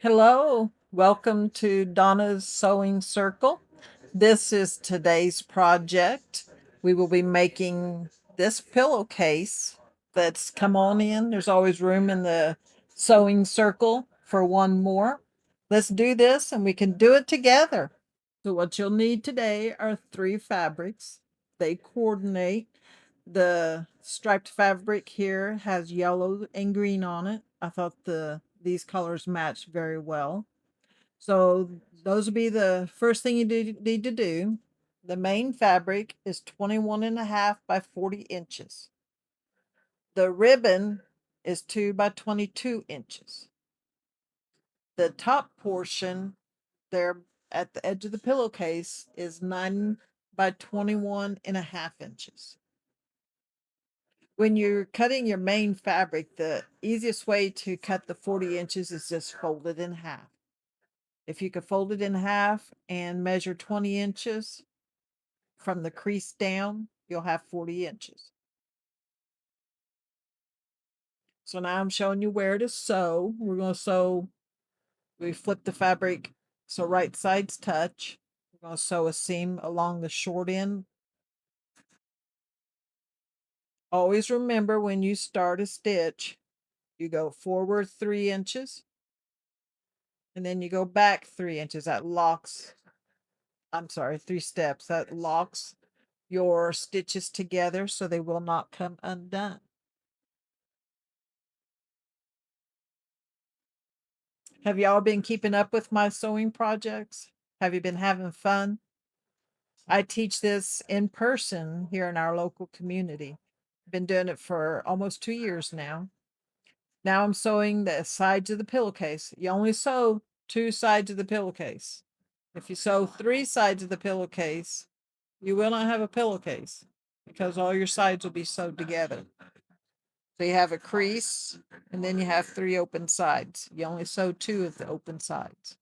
Hello, welcome to Donna's Sewing Circle. This is today's project. We will be making this pillowcase that's come on in. There's always room in the sewing circle for one more. Let's do this and we can do it together. So what you'll need today are three fabrics. They coordinate. The striped fabric here has yellow and green on it. I thought these colors match very well. So those will be the first thing you need to do. The main fabric is 21.5 by 40 inches. The ribbon is 2 by 22 inches. The top portion there at the edge of the pillowcase is 9 by 21.5 inches. When you're cutting your main fabric, the easiest way to cut the 40 inches is just fold it in half. If you could fold it in half and measure 20 inches from the crease down, you'll have 40 inches. So now I'm showing you where to sew. We're going to sew, we flip the fabric so right sides touch. We're going to sew a seam along the short end. Always remember when you start a stitch, you go forward 3 inches and then you go back 3 inches. That locks, I'm sorry, 3 steps. That locks your stitches together so they will not come undone. Have y'all been keeping up with my sewing projects? Have you been having fun? I teach this in person here in our local community. Been doing it for almost 2 years now. Now I'm sewing the sides of the pillowcase. You only sew 2 sides of the pillowcase. If you sew 3 sides of the pillowcase, you will not have a pillowcase because all your sides will be sewed together. So you have a crease and then you have 3 open sides. You only sew 2 of the open sides.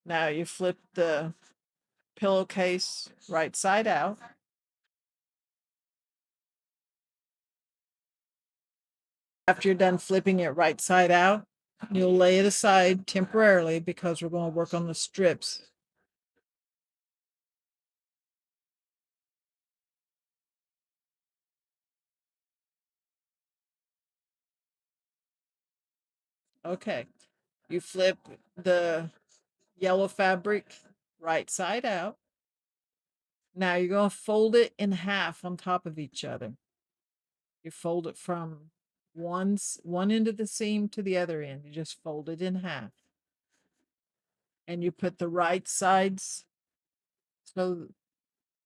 Now you flip the pillowcase right side out. After you're done flipping it right side out, you'll lay it aside temporarily because we're going to work on the strips. Okay, you flip the yellow fabric right side out. Now you're going to fold it in half on top of each other. You fold it from one end of the seam to the other end. You just fold it in half. And you put the right sides, so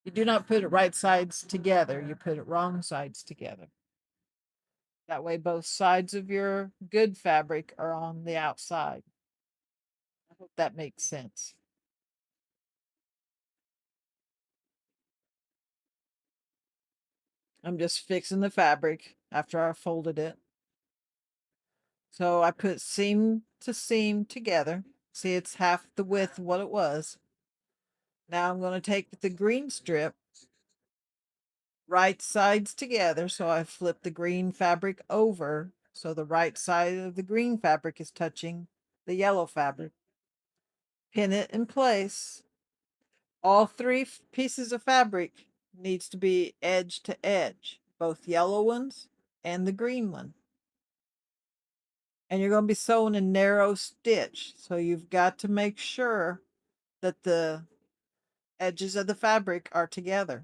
you do not put it right sides together. You put it wrong sides together. That way both sides of your good fabric are on the outside. I hope that makes sense. I'm just fixing the fabric after I folded it. So I put seam to seam together. See, it's half the width of what it was. Now I'm going to take the green strip, right sides together. So I flip the green fabric over. So the right side of the green fabric is touching the yellow fabric. Pin it in place. All 3 pieces of fabric needs to be edge to edge, both yellow ones and the green one. And you're going to be sewing a narrow stitch. So you've got to make sure that the edges of the fabric are together.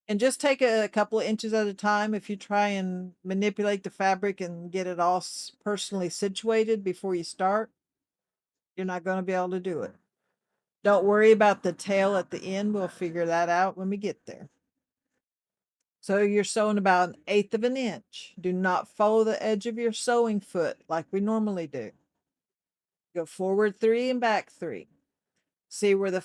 And just take a couple of inches at a time. If you try and manipulate the fabric and get it all personally situated before you start, you're not going to be able to do it. Don't worry about the tail at the end. We'll figure that out when we get there. So you're sewing about 1/8 of an inch. Do not follow the edge of your sewing foot like we normally do. Go forward 3 and back 3. See where the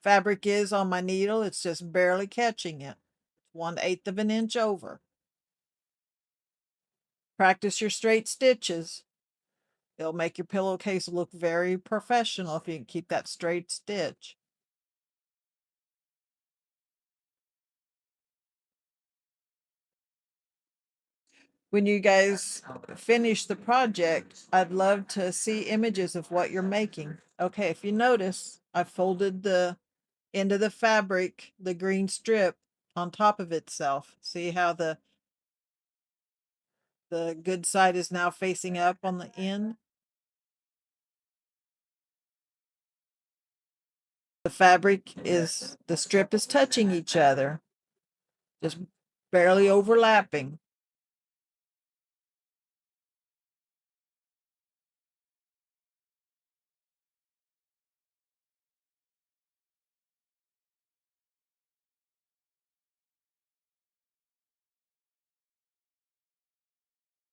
fabric is on my needle? It's just barely catching it. 1/8 of an inch over. Practice your straight stitches. It'll make your pillowcase look very professional if you can keep that straight stitch. when you guys finish the project, I'd love to see images of what you're making. Okay, if you notice, I folded the end of the fabric, the green strip, on top of itself. See how the good side is now facing up on the end? The fabric is, the strip is touching each other, just barely overlapping.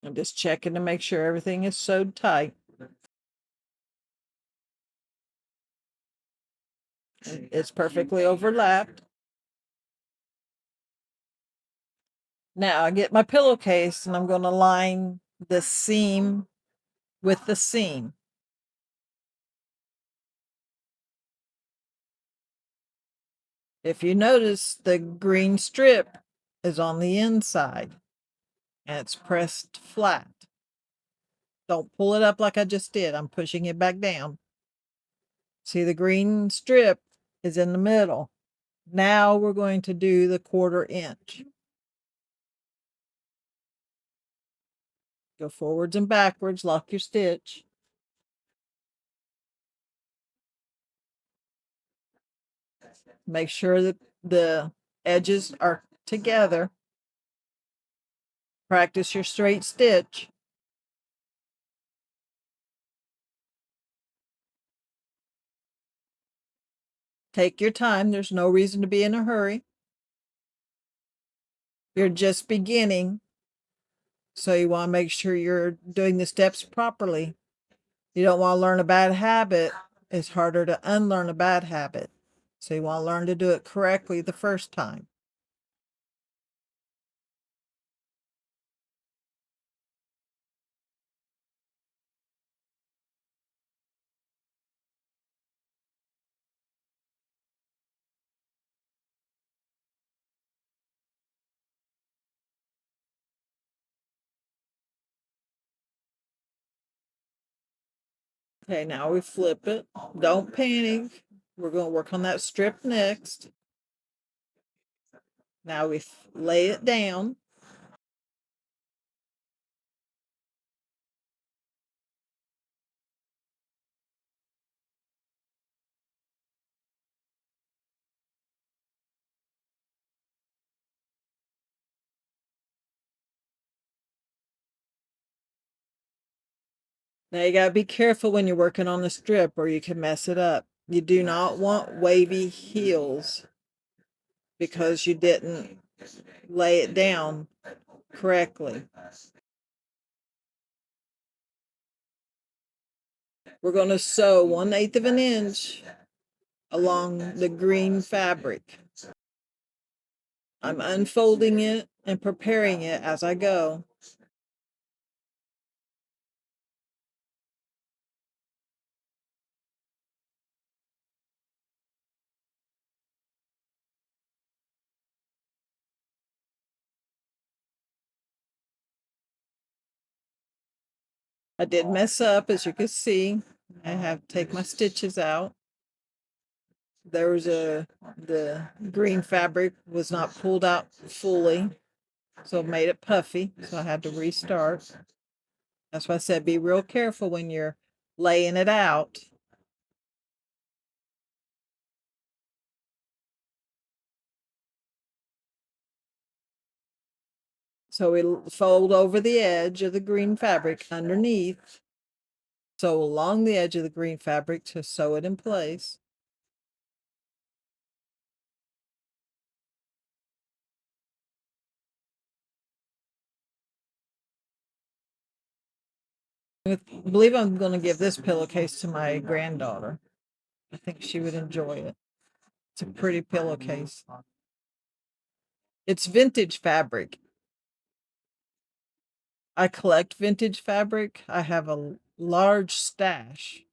I'm just checking to make sure everything is sewed tight. It's perfectly overlapped. Now I get my pillowcase and I'm going to line the seam with the seam. If you notice, the green strip is on the inside and it's pressed flat. Don't pull it up like I just did. I'm pushing it back down. See, the green strip is in the middle. Now we're going to do the 1/4 inch. Go forwards and backwards, lock your stitch. Make sure that the edges are together. Practice your straight stitch. Take your time. There's no reason to be in a hurry. You're just beginning, so you want to make sure you're doing the steps properly. You don't want to learn a bad habit. It's harder to unlearn a bad habit. So you want to learn to do it correctly the first time. Okay, now we flip it. Don't panic. We're going to work on that strip next. Now we lay it down. Now you got to be careful when you're working on the strip or you can mess it up. You do not want wavy heels because you didn't lay it down correctly. We're going to sew 1/8 of an inch along the green fabric. I'm unfolding it and preparing it as I go. I did mess up, as you can see. I have to take my stitches out. There was the green fabric was not pulled out fully, so it made it puffy, so I had to restart. That's why I said be real careful when you're laying it out. So we fold over the edge of the green fabric underneath, sew along the edge of the green fabric to sew it in place. I believe I'm going to give this pillowcase to my granddaughter. I think she would enjoy it. It's a pretty pillowcase. It's vintage fabric. I collect vintage fabric. I have a large stash.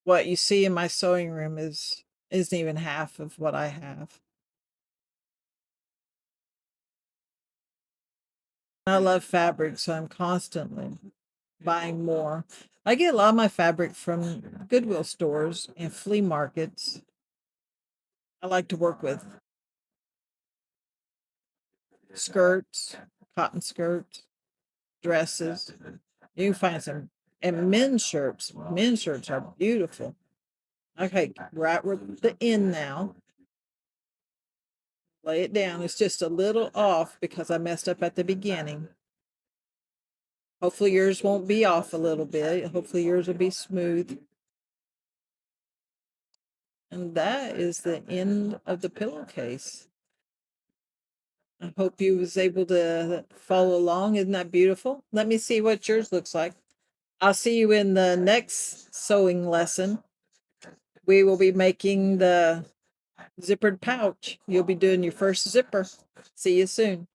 What you see in my sewing room isn't even half of what I have. I love fabric, so I'm constantly buying more. I get a lot of my fabric from Goodwill stores and flea markets. I like to work with skirts, cotton skirts, dresses. You can find some, and men's shirts. Men's shirts are beautiful. Okay, right with the end now. Lay it down. It's just a little off because I messed up at the beginning. Hopefully yours won't be off a little bit. Hopefully yours will be smooth. And that is the end of the pillowcase. I hope you was able to follow along. Isn't that beautiful? Let me see what yours looks like. I'll see you in the next sewing lesson. We will be making the zippered pouch. You'll be doing your first zipper. See you soon.